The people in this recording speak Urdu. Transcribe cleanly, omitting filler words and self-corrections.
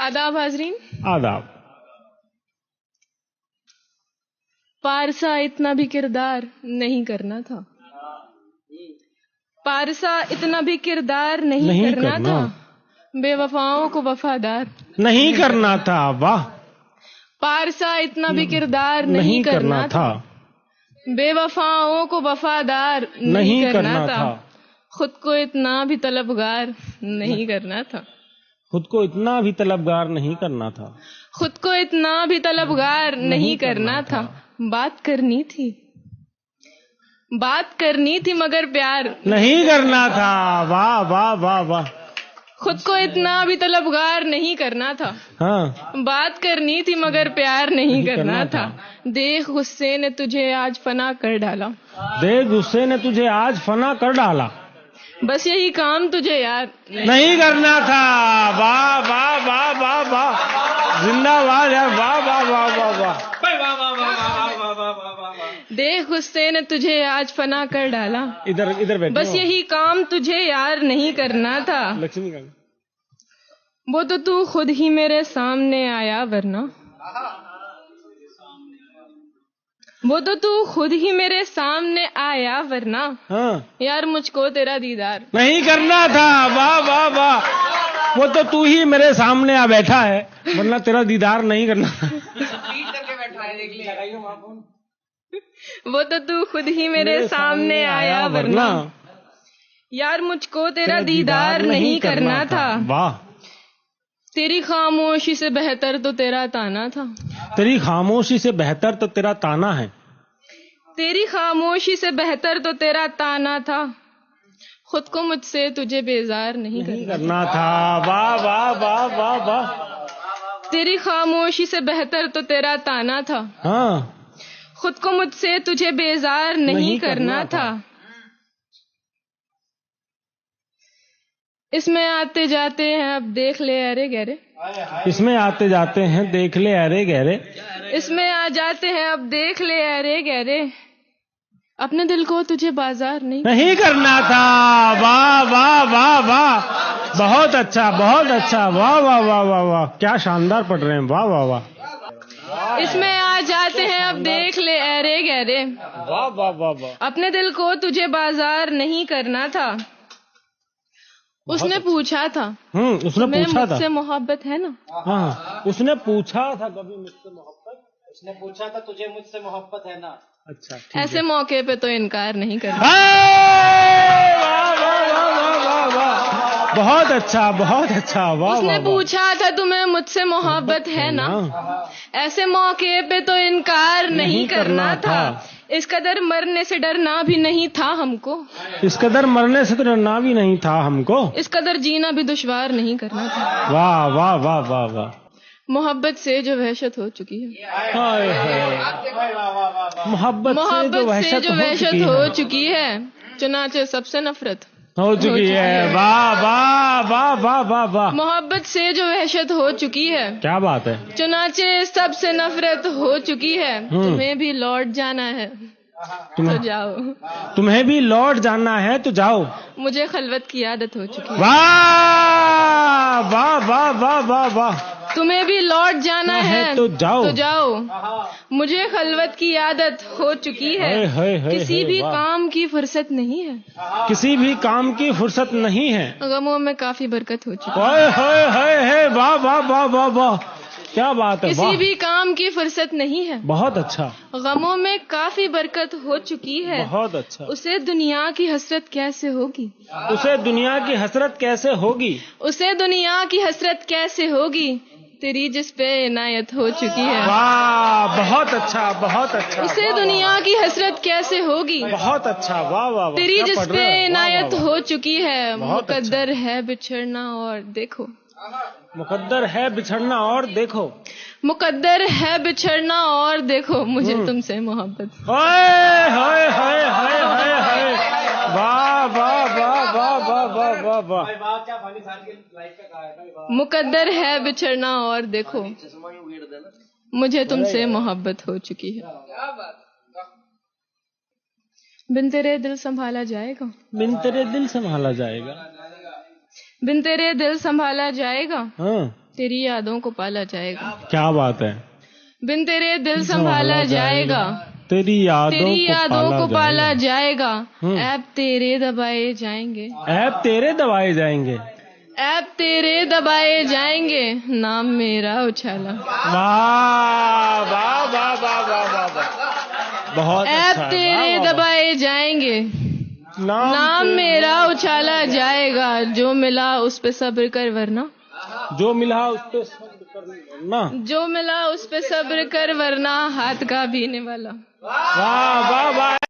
آداب حاضرین. آداب. پارسا اتنا بھی کردار نہیں کرنا تھا. پارسا اتنا بھی کردار نہیں کرنا تھا. بے وفاؤں کو وفادار نہیں کرنا تھا. واہ. پارسا اتنا بھی کردار نہیں کرنا تھا. بے وفاؤں کو وفادار نہیں کرنا تھا. خود کو اتنا بھی طلبگار نہیں کرنا تھا. خود کو اتنا بھی طلبگار نہیں کرنا تھا. خود کو اتنا بھی طلبگار نہیں کرنا تھا. بات کرنی تھی. بات کرنی تھی مگر پیار نہیں کرنا تھا. واہ واہ واہ واہ. خود کو اتنا بھی طلبگار نہیں کرنا تھا. ہاں. بات کرنی تھی مگر پیار نہیں کرنا تھا. دیکھ غصے نے تجھے آج فنا کر ڈالا. دیکھ غصے نے تجھے آج فنا کر ڈالا. بس یہی کام تجھے یار نہیں کرنا تھا. واہ واہ واہ واہ واہ. زندہ باد یار. واہ واہ واہ واہ واہ. دیکھ غصے نے تجھے آج فنا کر ڈالا. ادھر بیٹھ. بس یہی کام تجھے یار نہیں کرنا تھا. لکشمی کا وہ تو خود ہی میرے سامنے آیا ورنہ. وہ تو خود ہی میرے سامنے آیا ورنہ. ہاں. یار مجھ کو تیرا دیدار نہیں کرنا تھا. واہ واہ واہ. وہ تو ہی میرے سامنے آ بیٹھا ہے ورنہ تیرا دیدار نہیں کرنا. وہ تو خود ہی میرے سامنے آیا ورنہ. یار مجھ کو تیرا دیدار نہیں کرنا تھا. واہ. تیری خاموشی سے بہتر تو تیرا تانا تھا. تیری خاموشی سے بہتر تو تیرا تانا ہے. تیری خاموشی سے بہتر تو تیرا تانا تھا. خود کو مجھ سے تجھے بیزار نہیں کرنا تھا. واہ واہ واہ واہ واہ. تیری خاموشی سے بہتر تو تیرا تانا تھا. ہاں. خود کو مجھ سے تجھے بیزار نہیں کرنا تھا. اس میں آتے جاتے ہیں اب دیکھ لے ارے گہرے. اس میں آتے جاتے ہیں دیکھ لے ارے گہرے. اس میں آ جاتے ہیں اب دیکھ لے ارے گہرے. اپنے دل کو تجھے بازار نہیں کرنا تھا. واہ واہ واہ واہ. بہت اچھا بہت اچھا. واہ واہ واہ واہ واہ. کیا شاندار پڑھ رہے ہیں. واہ واہ واہ. اس میں آ جاتے ہیں اب دیکھ لے ارے گہرے. واہ واہ واہ واہ. اپنے دل کو تجھے بازار نہیں کرنا تھا. اس نے پوچھا تھا اس نے پوچھا مجھ تھا سے محبت ہے نا. ہاں. اس نے پوچھا تھا کبھی مجھ سے محبت. اس نے پوچھا تھا تجھے مجھ سے محبت ہے نا. اچھا. ایسے موقع پہ تو انکار نہیں کرنا. بہت اچھا بہت اچھا. واہ. اس نے پوچھا تھا تمہیں مجھ سے محبت ہے نا. ایسے موقع پہ تو انکار نہیں کرنا تھا. اس قدر مرنے سے ڈرنا بھی نہیں تھا ہم کو. اس قدر مرنے سے ڈرنا بھی نہیں تھا ہم کو. اس قدر جینا بھی دشوار نہیں کرنا تھا. واہ واہ واہ واہ واہ. محبت سے جو وحشت ہو چکی ہے. محبت سے جو وحشت ہو چکی ہے چنانچہ سب سے نفرت ہو چکی ہے. واہ واہ واہ واہ واہ واہ. محبت سے جو وحشت ہو چکی ہے کیا بات ہے. چنانچہ سب سے نفرت ہو چکی ہے. تمہیں بھی لوٹ جانا ہے تو جاؤ. تمہیں بھی لوٹ جانا ہے تو جاؤ. مجھے خلوت کی عادت ہو چکی ہے. واہ واہ واہ واہ واہ واہ. تمہیں بھی لوٹ جانا ہے تو جاؤ. مجھے خلوت کی عادت ہو چکی ہے. کسی بھی کام کی فرصت نہیں ہے. کسی بھی کام کی فرصت نہیں ہے. غموں میں کافی برکت ہو چکی ہے. واہ واہ واہ واہ واہ. کیا بات ہے. کسی بھی کام کی فرصت نہیں ہے. بہت اچھا. غموں میں کافی برکت ہو چکی ہے. بہت اچھا. اسے دنیا کی حسرت کیسے ہوگی. اسے دنیا کی حسرت کیسے ہوگی. اسے دنیا کی حسرت کیسے ہوگی. تیری جس پہ عنایت ہو چکی ہے. واہ. بہت اچھا بہت اچھا. اسے دنیا کی حسرت کیسے ہوگی. بہت اچھا. واہ واہ. تیری جس پہ عنایت ہو چکی ہے. مقدر ہے بچھڑنا اور دیکھو. مقدر ہے بچھڑنا اور دیکھو. مقدر ہے بچھڑنا اور دیکھو. مجھے تم سے محبت. واہ واہ واہ واہ واہ واہ واہ. مقدر ہے بچھڑنا اور دیکھو. مجھے تم سے محبت ہو چکی ہے. بن تیرے دل سنبھالا جائے گا. بن تیرے دل سنبھالا جائے گا. بن تیرے دل سنبھالا جائے گا. تیری یادوں کو پالا جائے گا. کیا بات ہے. بن تیرے دل سنبھالا جائے گا. تیری یادوں کو پالا جائے گا. ایب تیرے دبائے جائیں گے. ایب تیرے دبائے جائیں گے. ایب تیرے دبائے جائیں گے. نام میرا اچھالا. واہ واہ واہ واہ واہ واہ. بہت ایب تیرے دبائے جائیں گے. نام میرا اچھالا جائے گا. جو ملا اس پہ صبر کر ورنہ. جو ملا اس پہ صبر کر ورنہ. جو ملا اس پہ صبر کر ورنہ ہاتھ کا بھینے والا. واہ واہ واہ.